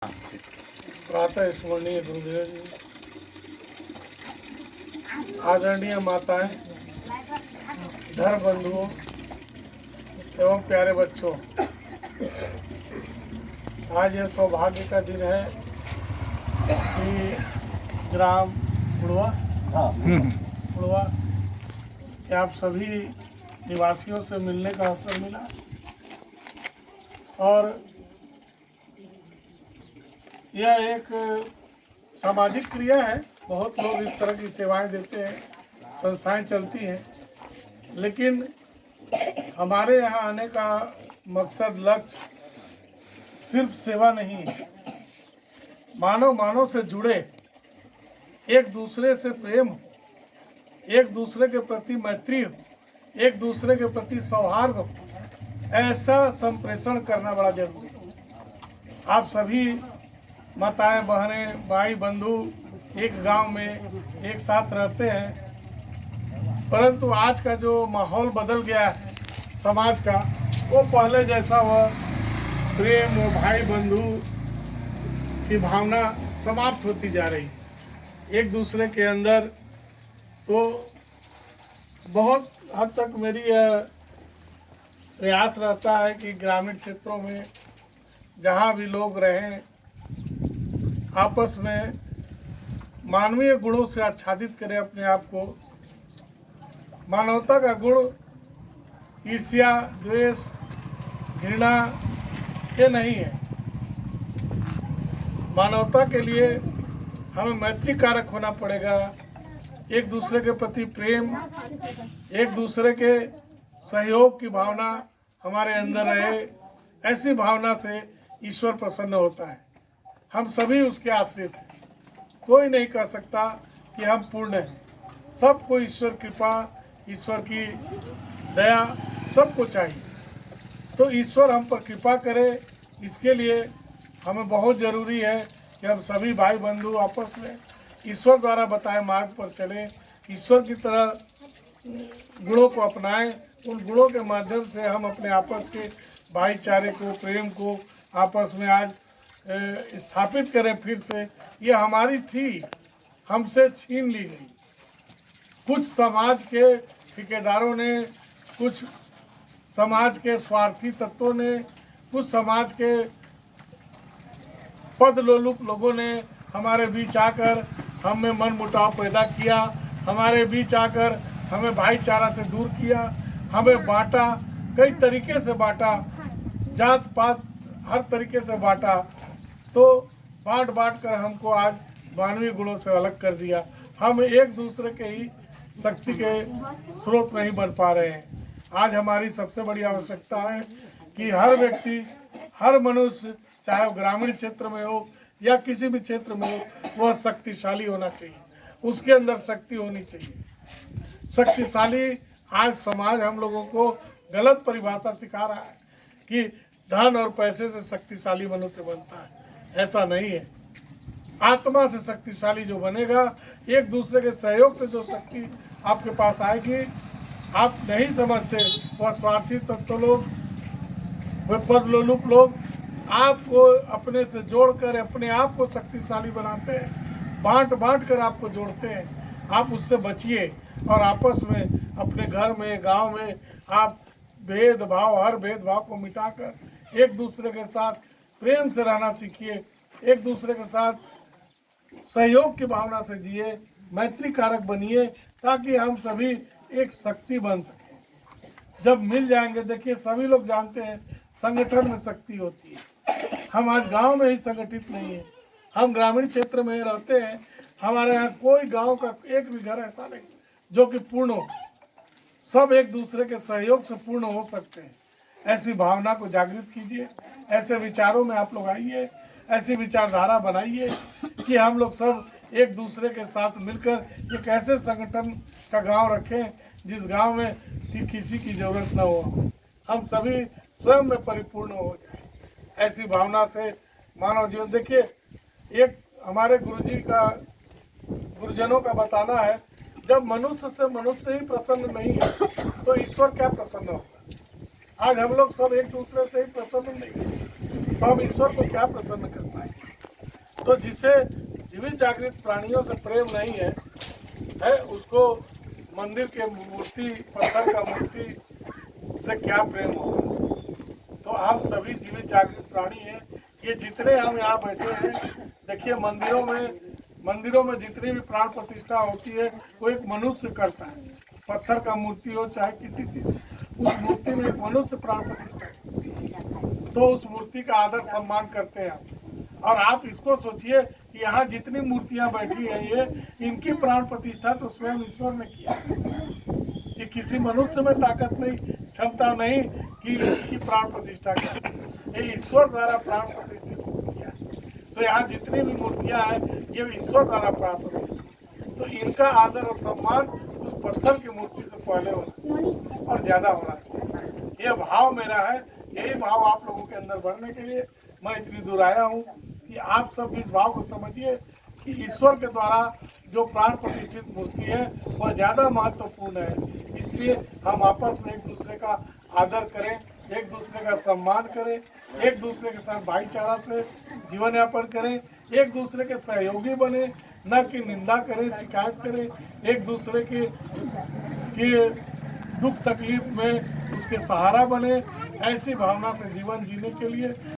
प्रातः स्मरणीय गुरुदेव जी, आदरणीय माताएं, धर्म बंधुओं एवं प्यारे बच्चों, आज यह सौभाग्य का दिन है कि ग्राम उड़वा कि आप सभी निवासियों से मिलने का अवसर मिला और यह एक सामाजिक क्रिया है। बहुत लोग इस तरह की सेवाएं देते हैं, संस्थाएं चलती हैं, लेकिन हमारे यहाँ आने का मकसद लक्ष्य सिर्फ सेवा नहीं है। मानव मानव से जुड़े, एक दूसरे से प्रेम, एक दूसरे के प्रति मैत्री, एक दूसरे के प्रति सौहार्द, ऐसा संप्रेषण करना बड़ा जरूरी है। आप सभी माताएं, बहनें, भाई, बंधु एक गांव में एक साथ रहते हैं, परंतु आज का जो माहौल बदल गया है समाज का, वो पहले जैसा वह प्रेम, वो भाई बंधु की भावना समाप्त होती जा रही है एक दूसरे के अंदर। तो बहुत हद तक मेरी यह प्रयास रहता है कि ग्रामीण क्षेत्रों में जहाँ भी लोग रहें, आपस में मानवीय गुणों से आच्छादित करें अपने आप को। मानवता का गुण ईर्ष्या, द्वेष, घृणा ये नहीं है। मानवता के लिए हमें मैत्री कारक होना पड़ेगा। एक दूसरे के प्रति प्रेम, एक दूसरे के सहयोग की भावना हमारे अंदर रहे। ऐसी भावना से ईश्वर प्रसन्न होता है। हम सभी उसके आश्रित हैं। कोई नहीं कह सकता कि हम पूर्ण हैं। सबको ईश्वर कृपा, ईश्वर की दया सबको चाहिए। तो ईश्वर हम पर कृपा करे, इसके लिए हमें बहुत ज़रूरी है कि हम सभी भाई बंधु आपस में ईश्वर द्वारा बताए मार्ग पर चलें, ईश्वर की तरह गुणों को अपनाएं। उन गुणों के माध्यम से हम अपने आपस के भाईचारे को, प्रेम को आपस में आज स्थापित करें। फिर से ये हमारी थी, हमसे छीन ली गई। कुछ समाज के ठेकेदारों ने, कुछ समाज के स्वार्थी तत्वों ने, कुछ समाज के पद लोलुप लोगों ने हमारे बीच आकर हम में मन मुटाव पैदा किया, हमारे बीच आकर हमें भाईचारा से दूर किया, हमें बांटा, कई तरीके से बांटा, जात पात हर तरीके से बांटा। तो बांट कर हमको आज मानवीय गुणों से अलग कर दिया। हम एक दूसरे के ही शक्ति के स्रोत नहीं बन पा रहे हैं। आज हमारी सबसे बड़ी आवश्यकता है कि हर व्यक्ति, हर मनुष्य, चाहे वो ग्रामीण क्षेत्र में हो या किसी भी क्षेत्र में हो, वह शक्तिशाली होना चाहिए। उसके अंदर शक्ति होनी चाहिए। शक्तिशाली आज समाज हम लोगों को गलत परिभाषा सिखा रहा है कि धन और पैसे से शक्तिशाली मनुष्य बनता है। ऐसा नहीं है। आत्मा से शक्तिशाली जो बनेगा, एक दूसरे के सहयोग से जो शक्ति आपके पास आएगी, आप नहीं समझते, वह स्वार्थी तत्व लोग, वह पद लोलुप लोग आपको अपने से जोड़कर अपने आप को शक्तिशाली बनाते हैं, बांट कर आपको जोड़ते हैं। आप उससे बचिए और आपस में, अपने घर में, गांव में आप भेदभाव, हर भेदभाव को मिटाकर एक दूसरे के साथ प्रेम से रहना सीखिए। एक दूसरे के साथ सहयोग की भावना से जिए, मैत्री कारक बनिए, ताकि हम सभी एक शक्ति बन सकें। जब मिल जाएंगे, देखिए सभी लोग जानते हैं संगठन में शक्ति होती है। हम आज गांव में ही संगठित नहीं है, हम ग्रामीण क्षेत्र में रहते हैं। हमारे यहाँ कोई गांव का एक भी घर ऐसा नहीं जो कि पूर्ण हो। सब एक दूसरे के सहयोग से पूर्ण हो सकते हैं। ऐसी भावना को जागृत कीजिए, ऐसे विचारों में आप लोग आइए, ऐसी विचारधारा बनाइए कि हम लोग सब एक दूसरे के साथ मिलकर एक ऐसे संगठन का गांव रखें जिस गांव में किसी की ज़रूरत न हो, हम सभी स्वयं में परिपूर्ण हो जाए। ऐसी भावना से मानव जीवन, देखिए एक हमारे गुरुजनों का बताना है, जब मनुष्य से मनुष्य ही प्रसन्न नहीं है तो ईश्वर क्या प्रसन्न होगा। आज हम लोग सब एक दूसरे से ही प्रसन्न नहीं, तो हम ईश्वर को क्या प्रसन्न कर पाएंगे। तो जिसे जीवित जागृत प्राणियों से प्रेम नहीं है उसको मंदिर के मूर्ति, पत्थर का मूर्ति से क्या प्रेम होगा। तो हम सभी जीवित जागृत प्राणी हैं। ये जितने हम यहाँ बैठे हैं, देखिए मंदिरों में जितनी भी प्राण प्रतिष्ठा होती है वो एक मनुष्य करता है। पत्थर का मूर्ति हो चाहे किसी चीज, उस मूर्ति में एक मनुष्य प्राण प्रतिष्ठा है। तो उस मूर्ति का आदर सम्मान करते हैं आप। और आप इसको सोचिए कि यहाँ जितनी मूर्तियां बैठी हैं ये इनकी प्राण प्रतिष्ठा तो स्वयं ईश्वर ने किया। कि किसी मनुष्य में ताकत नहीं, क्षमता नहीं कि इनकी प्राण प्रतिष्ठा करें। ये ईश्वर द्वारा प्राण प्रतिष्ठित किया। तो यहाँ जितनी भी मूर्तियां हैं ये ईश्वर द्वारा प्राण प्रतिष्ठित। तो इनका आदर और सम्मान उस पत्थर की मूर्ति से पहले होना चाहिए और ज्यादा होना चाहिए। ये भाव मेरा है। यही भाव आप लोगों के अंदर बढ़ने के लिए मैं इतनी दूर आया हूँ कि आप सब इस भाव को समझिए कि ईश्वर के द्वारा जो प्राण प्रतिष्ठित मूर्ति है वह ज़्यादा महत्वपूर्ण है। इसलिए हम आपस में एक दूसरे का आदर करें, एक दूसरे का सम्मान करें, एक दूसरे के साथ भाईचारा से जीवन यापन करें, एक दूसरे के सहयोगी बने, न कि निंदा करें, शिकायत करें, एक दूसरे के दुख तकलीफ में उसके सहारा बने। ऐसी भावना से जीवन जीने के लिए